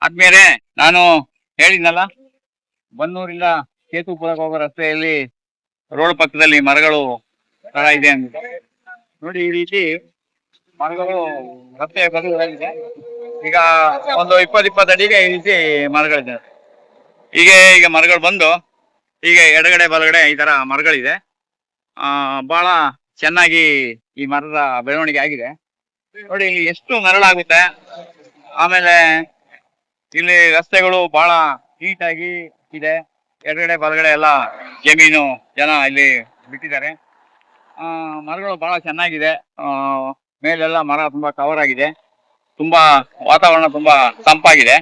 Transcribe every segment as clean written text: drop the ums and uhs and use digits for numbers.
ಆದ್ಮೇಲೆ ನಾನು ಹೇಳಿದ್ನಲ್ಲ, ಬನ್ನೂರಿಂದ ಕೇತುಪುರಕ್ಕೆ ಹೋಗೋ ರಸ್ತೆಯಲ್ಲಿ ರೋಡ್ ಪಕ್ಕದಲ್ಲಿ ಮರಗಳು ತರ ಇದೆ ಅಂತ ನೋಡಿ. ಈ ರೀತಿ ಮರಗಳು ರಸ್ತೆ ಬದಿಗಿದೆ. ಈಗ ಒಂದು 20 ಅಡಿಗೆ ಈ ರೀತಿ ಮರಗಳಿದೆ. ಈಗ ಮರಗಳು ಬಂದು ಈಗ ಎಡಗಡೆ ಬಲಗಡೆ ಈ ತರ ಮರಗಳಿದೆ. ಬಹಳ ಚೆನ್ನಾಗಿ ಈ ಮರದ ಬೆಳವಣಿಗೆ ಆಗಿದೆ ನೋಡಿ. ಇಲ್ಲಿ ಎಷ್ಟು ಮರಳಾಗುತ್ತೆ. ಆಮೇಲೆ ಇಲ್ಲಿ ರಸ್ತೆಗಳು ಬಹಳ ನೀಟಾಗಿ ಇದೆ. ಎಡಗಡೆ ಬಲಗಡೆ ಎಲ್ಲ ಜಮೀನು ಜನ ಇಲ್ಲಿ ಬಿಟ್ಟಿದ್ದಾರೆ. ಮರಗಳು ಬಹಳ ಚೆನ್ನಾಗಿದೆ. ಮೇಲೆಲ್ಲ ಮರ ತುಂಬಾ ಕವರ್ ಆಗಿದೆ. ತುಂಬಾ ವಾತಾವರಣ ತುಂಬಾ ತಂಪಾಗಿದೆ.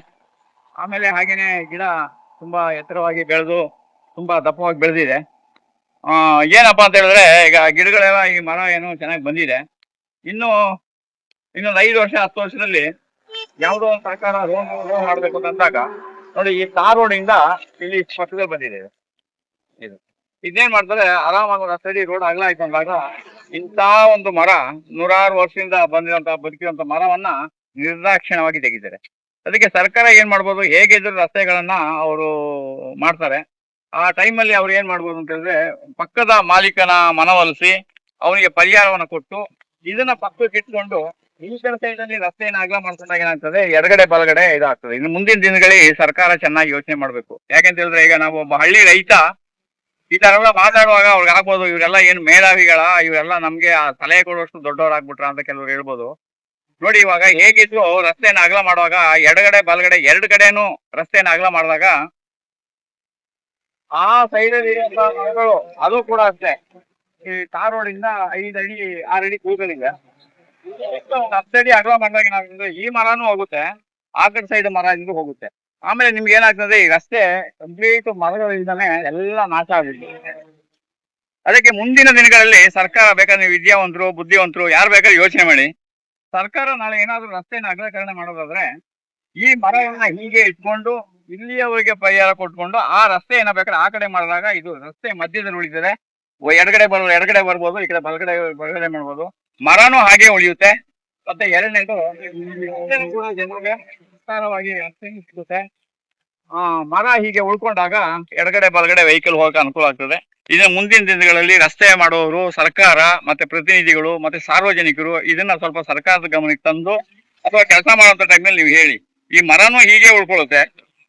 ಆಮೇಲೆ ಹಾಗೇನೆ ಗಿಡ ತುಂಬಾ ಎತ್ತರವಾಗಿ ಬೆಳೆದು ತುಂಬಾ ದಪ್ಪವಾಗಿ ಬೆಳೆದಿದೆ. ಏನಪ್ಪಾ ಅಂತ ಹೇಳಿದ್ರೆ, ಈಗ ಗಿಡಗಳೆಲ್ಲ ಈ ಮರ ಏನು ಚೆನ್ನಾಗಿ ಬಂದಿದೆ. ಇನ್ನೊಂದು 5 ವರ್ಷ 10 ವರ್ಷದಲ್ಲಿ ಯಾವುದೋ ಒಂದು ಸರ್ಕಾರ ರೋಡ್ ಮಾಡ್ಬೇಕು ಅಂದಾಗ ನೋಡಿ, ಈ ತಾರ್ ರೋಡ್ ಇಂದ ಇಲ್ಲಿ ಪಕ್ಕದಲ್ಲಿ ಬಂದಿದೆ ಇದು. ಇದೇನ್ ಮಾಡ್ತಾರೆ, ಆರಾಮಾಗಿ ಒಂದು ರಸ್ತೆ ರೋಡ್ ಅಗಲ ಆಯ್ತು ಅಂದಾಗ ಇಂಥ ಒಂದು ಮರ 100 ವರ್ಷದಿಂದ ಬದುಕಿರುವಂತ ಮರವನ್ನ ನಿರ್ದಾಕ್ಷಿಣ್ಯವಾಗಿ ತೆಗಿತಾರೆ. ಅದಕ್ಕೆ ಸರ್ಕಾರ ಏನ್ ಮಾಡ್ಬೋದು, ಹೇಗಿದ್ರು ರಸ್ತೆಗಳನ್ನ ಅವರು ಮಾಡ್ತಾರೆ. ಆ ಟೈಮಲ್ಲಿ ಅವ್ರು ಏನ್ ಮಾಡ್ಬೋದು ಅಂತ ಹೇಳಿದ್ರೆ, ಪಕ್ಕದ ಮಾಲೀಕನ ಮನವೊಲಿಸಿ ಅವನಿಗೆ ಪರಿಹಾರವನ್ನು ಕೊಟ್ಟು ಇದನ್ನ ಪಕ್ಕಕ್ಕೆ ಇಟ್ಕೊಂಡು ಈ ಕಡೆ ಸೈಡ್ ಅಲ್ಲಿ ರಸ್ತೆಯನ್ನು ಅಗಲ ಮಾಡ್ಕೊಂಡಾಗ ಏನಾಗ್ತದೆ, ಎಡಗಡೆ ಬಲಗಡೆ ಇದಾಗ್ತದೆ. ಇನ್ನು ಮುಂದಿನ ದಿನಗಳಲ್ಲಿ ಸರ್ಕಾರ ಚೆನ್ನಾಗಿ ಯೋಚನೆ ಮಾಡ್ಬೇಕು. ಯಾಕೆಂತ ಹೇಳಿದ್ರೆ, ಈಗ ನಾವು ಒಬ್ಬ ಹಳ್ಳಿ ರೈತ ಈ ತರ ಎಲ್ಲ ಮಾತಾಡುವಾಗ ಅವ್ರಿಗೆ ಆಗ್ಬೋದು, ಇವರೆಲ್ಲ ಏನು ಮೇಧಾವಿಗಳ, ಇವರೆಲ್ಲ ನಮ್ಗೆ ಆ ಸಲಹೆ ಕೊಡುವಷ್ಟು ದೊಡ್ಡವರಾಗ್ಬಿಟ್ರ ಅಂತ ಕೆಲವರು ಹೇಳ್ಬೋದು. ನೋಡಿ, ಇವಾಗ ಹೇಗಿದ್ರು ರಸ್ತೆಯನ್ನು ಅಗಲ ಮಾಡುವಾಗ ಎಡಗಡೆ ಬಲಗಡೆ 2 ಕಡೆನೂ ರಸ್ತೆಯನ್ನು ಅಗಲ ಮಾಡಿದಾಗ ಆ ಸೈಡಲ್ಲಿ ಇರುವಂತಹ ಮರಗಳು ಅದು ಕೂಡ ಅಷ್ಟೇ. ಈ ತಾರ್ ರೋಡ್ ಇಂದ 5 ಅಡಿ 6 ಅಡಿ ಕೂದಲಿದೆ. 10 ಅಡಿ ಅಗಲ ಮಾಡಿದಾಗ ಏನಾಗ್ತದೆ, ಈ ಮರನೂ ಹೋಗುತ್ತೆ, ಆ ಕಡೆ ಸೈಡ್ ಮರ ಇಂದ ಹೋಗುತ್ತೆ. ಆಮೇಲೆ ನಿಮ್ಗೆ ಏನಾಗ್ತದೆ, ಈ ರಸ್ತೆ ಕಂಪ್ಲೀಟ್ ಮರಗಳಿಂದಾನೆ ಎಲ್ಲ ನಾಶ ಆಗುತ್ತೆ. ಅದಕ್ಕೆ ಮುಂದಿನ ದಿನಗಳಲ್ಲಿ ಸರ್ಕಾರ ಬೇಕಾದ್ರೆ, ನೀವು ವಿದ್ಯಾವಂತರು ಬುದ್ಧಿವಂತರು ಯಾರು ಬೇಕಾದ್ರೆ ಯೋಚನೆ ಮಾಡಿ, ಸರ್ಕಾರ ನಾಳೆ ಏನಾದ್ರು ರಸ್ತೆಯನ್ನು ಅಗಲೀಕರಣ ಮಾಡೋದಾದ್ರೆ ಈ ಮರಗಳನ್ನ ಹೀಗೆ ಇಟ್ಕೊಂಡು ಇಲ್ಲಿಯವರೆಗೆ ಪರಿಹಾರ ಕೊಟ್ಕೊಂಡು ಆ ರಸ್ತೆ ಏನ ಬೇಕಾದ್ರೆ ಆ ಕಡೆ ಮಾಡಿದಾಗ ಇದು ರಸ್ತೆ ಮಧ್ಯದಲ್ಲಿ ಉಳಿತದೆ. ಎಡಗಡೆ ಬರ್ಬೋದು, ಈ ಕಡೆ ಬಲಗಡೆ ಮಾಡ್ಬೋದು. ಮರನೂ ಹಾಗೆ ಉಳಿಯುತ್ತೆ. ಮತ್ತೆ ಎರಡನೇದು ಕೂಡ ಜನರಿಗೆ ವಿಸ್ತಾರವಾಗಿ ರಸ್ತೆ ಸಿಗುತ್ತೆ. ಮರ ಹೀಗೆ ಉಳ್ಕೊಂಡಾಗ ಎಡಗಡೆ ಬಲಗಡೆ ವೆಹಿಕಲ್ ಹೋಗಕ್ಕೆ ಅನುಕೂಲ ಆಗ್ತದೆ. ಇನ್ನು ಮುಂದಿನ ದಿನಗಳಲ್ಲಿ ರಸ್ತೆ ಮಾಡುವವರು, ಸರ್ಕಾರ ಮತ್ತೆ ಪ್ರತಿನಿಧಿಗಳು ಮತ್ತೆ ಸಾರ್ವಜನಿಕರು ಇದನ್ನ ಸ್ವಲ್ಪ ಸರ್ಕಾರದ ಗಮನಕ್ಕೆ ತಂದು ಅಥವಾ ಕೆಲಸ ಮಾಡುವಂತ ಟೈಮ್ನಲ್ಲಿ ನೀವು ಹೇಳಿ, ಈ ಮರನೂ ಹೀಗೆ ಉಳ್ಕೊಳ್ಳುತ್ತೆ,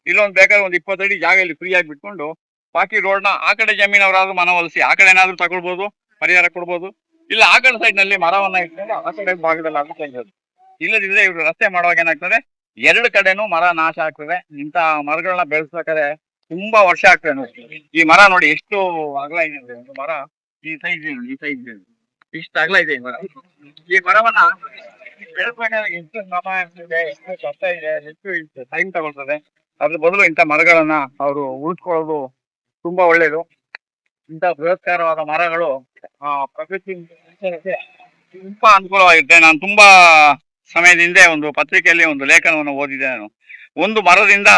ಇಲ್ಲೊಂದು ಬೇಕಾದ್ರೆ ಒಂದು 20 ಅಡಿ ಜಾಗ ಇಲ್ಲಿ ಫ್ರೀ ಆಗಿ ಬಿಟ್ಕೊಂಡು ಬಾಕಿ ರೋಡ್ನ ಆ ಕಡೆ ಜಮೀನವರಾದ್ರೂ ಮನವೊಲಿಸಿ ಆ ಕಡೆ ಏನಾದ್ರು ತಗೊಳ್ಬಹುದು, ಪರಿಹಾರ ಕೊಡ್ಬೋದು. ಇಲ್ಲ ಆ ಕಡೆ ಸೈಡ್ ನಲ್ಲಿ ಮರವನ್ನ ಇಟ್ಕೊಂಡು ಆ ಕಡೆ ಭಾಗದಲ್ಲಿ ಆಗುತ್ತೆ. ಇಲ್ಲದಿದ್ರೆ ಇವ್ರು ರಸ್ತೆ ಮಾಡುವಾಗ ಏನಾಗ್ತದೆ, 2 ಕಡೆನೂ ಮರ ನಾಶ ಆಗ್ತದೆ. ಇಂಥ ಮರಗಳನ್ನ ಬೆಳೆಸ್ಬೇಕಾದ್ರೆ ತುಂಬಾ ವರ್ಷ ಆಗ್ತದೆ ನೋಡಿ. ಈ ಮರ ನೋಡಿ ಎಷ್ಟು ಅಗಲ ಇದೆ. ಒಂದು ಮರ ಈ ಸೈಜ್ ಇಷ್ಟು ಅಗಲ ಇದೆ ಈ ಮರ. ಈ ಮರವನ್ನ ಬೆಳೆಸ್ಬೇಕಾದ್ರೆ ಎಷ್ಟು ಸಮಯ ಆಗ್ತದೆ, ಎಷ್ಟು ಕಷ್ಟ ಇದೆ, ಎಷ್ಟು ಟೈಮ್ ತಗೊಳ್ತದೆ. ಅದ್ರ ಬದಲು ಇಂಥ ಮರಗಳನ್ನ ಅವರು ಉಳಿಸ್ಕೊಳ್ಳೋದು ತುಂಬಾ ಒಳ್ಳೇದು. ಇಂಥ ಬೃಹತ್ಕಾರವಾದ ಮರಗಳು ಪ್ರಕೃತಿ ತುಂಬಾ ಅನುಕೂಲವಾಗಿರುತ್ತೆ. ನಾನು ತುಂಬಾ ಸಮಯದಿಂದ ಒಂದು ಪತ್ರಿಕೆಯಲ್ಲಿ ಒಂದು ಲೇಖನವನ್ನು ಓದಿದೆ. ನಾನು ಒಂದು ಮರದಿಂದ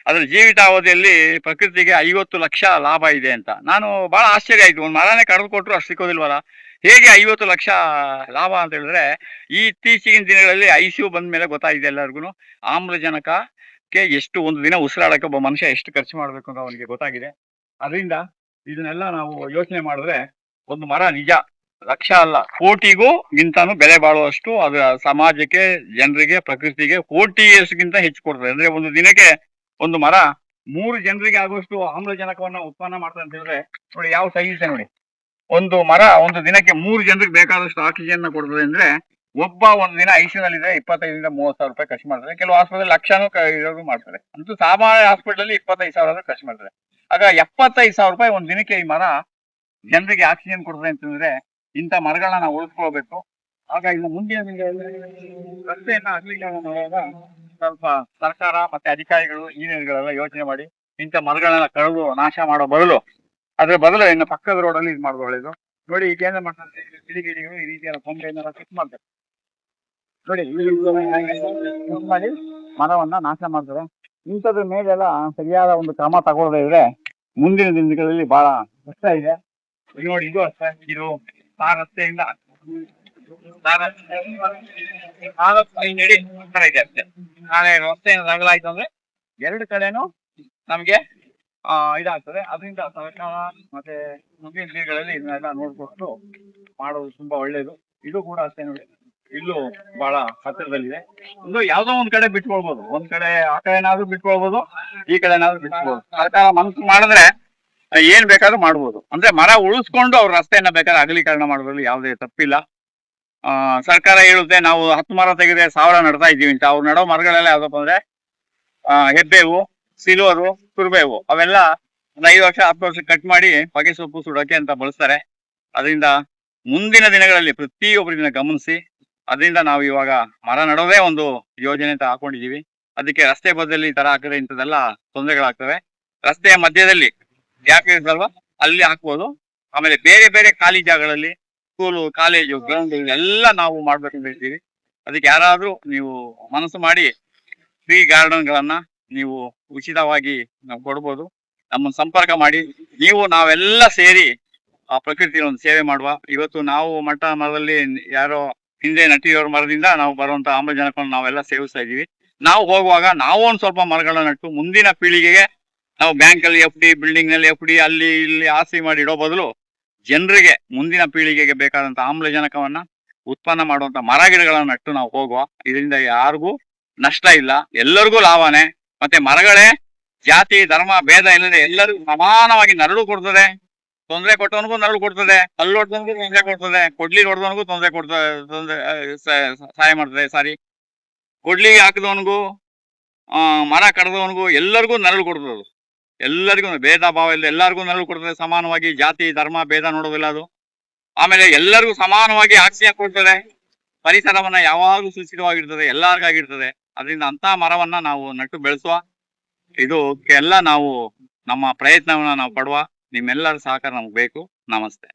ಅದರ ಜೀವಿತಾವಧಿಯಲ್ಲಿ ಪ್ರಕೃತಿಗೆ 50 ಲಕ್ಷ ಲಾಭ ಇದೆ ಅಂತ. ನಾನು ಬಹಳ ಆಶ್ಚರ್ಯ ಆಯ್ತು. ಒಂದು ಮರನೇ ಕಡಿದು ಕೊಟ್ಟರು ಅಷ್ಟು ಸಿಕ್ಕೋದಿಲ್ವಲ್ಲ, ಹೇಗೆ 50 ಲಕ್ಷ ಲಾಭ ಅಂತ ಹೇಳಿದ್ರೆ, ಈ ಇತ್ತೀಚಿನ ದಿನಗಳಲ್ಲಿ ICU ಬಂದ ಮೇಲೆ ಗೊತ್ತಾಗಿದೆ ಎಲ್ಲರಿಗೂ ಆಮ್ಲಜನಕಕ್ಕೆ ಎಷ್ಟು ಒಂದು ದಿನ ಉಸಿರಾಡಕ್ಕೆ ಒಬ್ಬ ಮನುಷ್ಯ ಎಷ್ಟು ಖರ್ಚು ಮಾಡ್ಬೇಕು ಅಂತ ಅವನಿಗೆ ಗೊತ್ತಾಗಿದೆ. ಅದರಿಂದ ಇದನ್ನೆಲ್ಲ ನಾವು ಯೋಚನೆ ಮಾಡಿದ್ರೆ ಒಂದು ಮರ ನಿಜ ಲಕ್ಷ ಅಲ್ಲ, ಕೋಟಿಗೂ ಗಿಂತಾನು ಬೆಲೆ ಬಾಳುವಷ್ಟು ಅದು ಸಮಾಜಕ್ಕೆ, ಜನರಿಗೆ, ಪ್ರಕೃತಿಗೆ ಕೋಟಿಗಿಂತ ಹೆಚ್ಚು ಕೊಡ್ತದೆ. ಅಂದ್ರೆ ಒಂದು ದಿನಕ್ಕೆ ಒಂದು ಮರ 3 ಜನರಿಗೆ ಆಗುವಷ್ಟು ಆಮ್ಲಜನಕವನ್ನ ಉತ್ಪನ್ನ ಮಾಡ್ತದೆ ಅಂತ ಹೇಳಿದ್ರೆ ನೋಡಿ ಯಾವ ಸೈಜ್ ಇದೆ ನೋಡಿ. ಒಂದು ಮರ ಒಂದು ದಿನಕ್ಕೆ 3 ಜನರಿಗೆ ಬೇಕಾದಷ್ಟು ಆಕ್ಸಿಜನ್ ಕೊಡ್ತದೆ. ಅಂದ್ರೆ ಒಬ್ಬ ಒಂದು ದಿನ ICUನಲ್ಲಿದ್ರೆ 25,000 ರಿಂದ 30,000 ರೂಪಾಯಿ ಖರ್ಚು ಮಾಡ್ತಾರೆ. ಕೆಲವು ಹಾಸ್ಪಿಟಲ್ ಲಕ್ಷನೂ ಇರೋರು ಮಾಡ್ತಾರೆ. ಅಂತೂ ಸಾಮಾನ್ಯ ಹಾಸ್ಪಿಟಲ್ ಅಲ್ಲಿ 25,000 ಖರ್ಚು ಮಾಡ್ತಾರೆ. ಆಗ 75,000 ರೂಪಾಯಿ ಒಂದು ದಿನಕ್ಕೆ ಈ ಮರ ಜನರಿಗೆ ಆಕ್ಸಿಜನ್ ಕೊಡ್ತದೆ ಅಂತಂದ್ರೆ ಇಂಥ ಮರಗಳನ್ನ ನಾವು ಉಳಿಸ್ಕೊಳ್ಬೇಕು. ಆಗ ಇನ್ನು ಮುಂದಿನ ರಸ್ತೆಯನ್ನ ಅಗಲೀಕರಣ ಮಾಡುವಾಗ ಸ್ವಲ್ಪ ಸರ್ಕಾರ ಮತ್ತೆ ಅಧಿಕಾರಿಗಳು, ಇಂಜಿನಿಯರ್ಗಳೆಲ್ಲ ಯೋಚನೆ ಮಾಡಿ ಇಂಥ ಮರಗಳನ್ನ ಕಳೆದು ನಾಶ ಮಾಡೋ ಬದಲು ಇನ್ನು ಪಕ್ಕದ ರೋಡಲ್ಲಿ ಇದು ಮಾಡೋದು ಒಳ್ಳೇದು. ನೋಡಿ ಈಗ ಏನ್ ಮಾಡ್ತಾರೆ, ಗಿಡಿಗಳು ಈ ರೀತಿಯ ಕೊಂಬೆಯನ್ನೆಲ್ಲ ಕಟ್ ಮಾಡ್ತಾರೆ ನೋಡಿ, ಮಾಡಿ ಮರವನ್ನ ನಾಶ ಮಾಡ್ತಾರೆ. ಇಂಥದ್ರ ಮೇಲೆಲ್ಲ ಸರಿಯಾದ ಒಂದು ಕ್ರಮ ತಗೊಳ್ಳದೇ ಇದ್ರೆ ಮುಂದಿನ ದಿನಗಳಲ್ಲಿ ಬಹಳ ಕಷ್ಟ ಇದೆ. ನೋಡಿ ಇದು ಅಷ್ಟೇ, ಇದು ಆ ರಸ್ತೆಯಿಂದ ಐದು ಅಡಿ ಅಂತರ ಇದೆ ಅಷ್ಟೇ. ನಾಳೆ ರಸ್ತೆ ಅಗಲ ಆಯ್ತು ಅಂದ್ರೆ ಎರಡು ಕಡೆನೂ ನಮ್ಗೆ ಇದಾಗ್ತದೆ. ಅದರಿಂದ ಸರ್ಕಾರ ಮತ್ತೆ ಮುಂದಿನ ದಿನಗಳಲ್ಲಿ ಇದನ್ನೆಲ್ಲ ನೋಡ್ಕೊಂಡು ಮಾಡೋದು ತುಂಬಾ ಒಳ್ಳೇದು. ಇದು ಕೂಡ ಅಷ್ಟೇ ನೋಡಿ, ಇಲ್ಲೂ ಬಹಳ ಹತ್ತಿರದಲ್ಲಿದೆ. ಒಂದು ಯಾವ್ದೋ ಒಂದ್ ಕಡೆ ಬಿಟ್ಕೊಳ್ಬಹುದು, ಒಂದ್ ಕಡೆ ಆ ಕಡೆನಾದ್ರೂ ಬಿಟ್ಕೊಳ್ಬಹುದು, ಈ ಕಡೆನಾದ್ರೂ ಬಿಟ್ಕೊಳ್ಬಹುದು. ಸರ್ಕಾರ ಮನಸ್ಸು ಮಾಡಿದ್ರೆ ಏನ್ ಬೇಕಾದ್ರೂ ಮಾಡ್ಬೋದು. ಅಂದ್ರೆ ಮರ ಉಳಿಸ್ಕೊಂಡು ಅವ್ರ ರಸ್ತೆಯನ್ನ ಬೇಕಾದ್ರೆ ಅಗಲೀಕರಣ ಮಾಡೋದ್ರಲ್ಲಿ ಯಾವುದೇ ತಪ್ಪಿಲ್ಲ. ಸರ್ಕಾರ ಹೇಳುತ್ತೆ ನಾವು 10 ಮರ ತೆಗೆದ್ರೆ 1000 ನಡ್ತಾ ಇದ್ದೀವಿ ಅಂತ. ಅವ್ರು ನಡೋ ಮರಗಳೆಲ್ಲ ಯಾವ್ದಪ್ಪ ಅಂದ್ರೆ ಹೆಬ್ಬೇವು, ಸಿಲ್ವರು, ಕುರುಬೇವು, ಅವೆಲ್ಲ ಒಂದು 5 ವರ್ಷ 10 ವರ್ಷ ಕಟ್ ಮಾಡಿ ಹೊಗೆ ಸೊಪ್ಪು ಸುಡೋಕೆ ಅಂತ ಬಳಸ್ತಾರೆ. ಅದರಿಂದ ಮುಂದಿನ ದಿನಗಳಲ್ಲಿ ಪ್ರತಿಯೊಬ್ಬರನ್ನ ಗಮನಿಸಿ, ಅದರಿಂದ ನಾವು ಇವಾಗ ಮರ ನಡೋದೇ ಒಂದು ಯೋಜನೆ ಅಂತ ಹಾಕೊಂಡಿದೀವಿ. ಅದಕ್ಕೆ ರಸ್ತೆ ಬದಿಯಲ್ಲಿ ಈ ತರ ಹಾಕಿದ್ರೆ ಇಂಥದೆಲ್ಲ ತೊಂದರೆಗಳಾಗ್ತವೆ. ರಸ್ತೆಯ ಮಧ್ಯದಲ್ಲಿ ಯಾಕೆ ಇರ್ತಲ್ವಾ ಅಲ್ಲಿ ಹಾಕ್ಬೋದು. ಆಮೇಲೆ ಬೇರೆ ಬೇರೆ ಖಾಲಿ ಜಾಗಗಳಲ್ಲಿ ಸ್ಕೂಲು, ಕಾಲೇಜು, ಗ್ರೌಂಡ್ ಎಲ್ಲ ನಾವು ಮಾಡ್ಬೇಕಂತ ಹೇಳ್ತೀವಿ. ಅದಕ್ಕೆ ಯಾರಾದ್ರೂ ನೀವು ಮನಸ್ಸು ಮಾಡಿ ಫ್ರೀ ಗಾರ್ಡನ್ ಗಳನ್ನ ನೀವು ಉಚಿತವಾಗಿ ನಾವು ಕೊಡ್ಬೋದು. ನಮ್ಮನ್ನು ಸಂಪರ್ಕ ಮಾಡಿ. ನಾವೆಲ್ಲ ಸೇರಿ ಆ ಪ್ರಕೃತಿಯ ಒಂದು ಸೇವೆ ಮಾಡುವ. ಇವತ್ತು ನಾವು ಮಟ್ಟ ಮರದಲ್ಲಿ ಯಾರೋ ಹಿಂದೆ ನಟಿಯೋರ ಮರದಿಂದ ನಾವು ಬರುವಂತ ಆಮ್ಲಜನಕವನ್ನು ನಾವೆಲ್ಲ ಸೇವಿಸ್ತಾ ಇದೀವಿ. ನಾವು ಹೋಗುವಾಗ ನಾವು ಒಂದ್ ಸ್ವಲ್ಪ ಮರಗಳನ್ನ ನಟ್ಟು ಮುಂದಿನ ಪೀಳಿಗೆಗೆ ನಾವು ಬ್ಯಾಂಕ್ ಅಲ್ಲಿ FD, ಬಿಲ್ಡಿಂಗ್ ನಲ್ಲಿ FD, ಅಲ್ಲಿ ಇಲ್ಲಿ ಆಸ್ತಿ ಮಾಡಿ ಇಡೋ ಬದಲು ಜನರಿಗೆ ಮುಂದಿನ ಪೀಳಿಗೆಗೆ ಬೇಕಾದಂತ ಆಮ್ಲಜನಕವನ್ನ ಉತ್ಪನ್ನ ಮಾಡುವಂತ ಮರ ಗಿಡಗಳನ್ನ ನಟ್ಟು ನಾವು ಹೋಗುವ. ಇದರಿಂದ ಯಾರಿಗೂ ನಷ್ಟ ಇಲ್ಲ, ಎಲ್ಲರಿಗೂ ಲಾಭನೇ. ಮತ್ತೆ ಮರಗಳೇ ಜಾತಿ ಧರ್ಮ ಭೇದ ಇಲ್ಲದೆ ಎಲ್ಲರಿಗೂ ಸಮಾನವಾಗಿ ನರಳು ಕೊಡ್ತದೆ. ತೊಂದರೆ ಕೊಟ್ಟವನಿಗೂ ನರಳು ಕೊಡ್ತದೆ, ಕಲ್ಲು ಹೊಡೆದವನಿಗೂ ತೊಂದರೆ ಕೊಡ್ತದೆ, ಕೊಡ್ಲಿ ಹೊಡೆದವನಿಗೂ ತೊಂದರೆ ತೊಂದರೆ ಸಹಾಯ ಮಾಡ್ತದೆ. ಸಾರಿ, ಕೊಡ್ಲಿಗೆ ಹಾಕಿದವನಿಗೂ ಮರ ಕಡ್ದವನಿಗೂ ಎಲ್ಲರಿಗೂ ನರಳು ಕೊಡ್ತದೆ. ಎಲ್ಲರಿಗೂ ಭೇದ ಭಾವ ಇಲ್ಲ, ಎಲ್ಲರಿಗೂ ನರಳು ಕೊಡ್ತದೆ ಸಮಾನವಾಗಿ. ಜಾತಿ ಧರ್ಮ ಭೇದ ನೋಡೋದಿಲ್ಲ ಅದು. ಆಮೇಲೆ ಎಲ್ಲರಿಗೂ ಸಮಾನವಾಗಿ ಆಕ್ಸಿಜನ್ ಕೊಡ್ತದೆ. ಪರಿಸರವನ್ನ ಯಾವಾಗಲೂ ಸುರಕ್ಷಿತವಾಗಿರ್ತದೆ, ಎಲ್ಲರಿಗಾಗಿರ್ತದೆ. ಅದರಿಂದ ಅಂತ ಮರವನ್ನ ನಾವು ನಟ್ಟು ಬೆಳೆಸುವ. ಇದಕ್ಕೆಲ್ಲ ನಾವು ನಮ್ಮ ಪ್ರಯತ್ನವನ್ನ ನಾವು ಪಡುವ. ನಿಮ್ಮೆಲ್ಲರ ಸಹಕಾರ ನಮ್ಗೆ ಬೇಕು. ನಮಸ್ತೆ.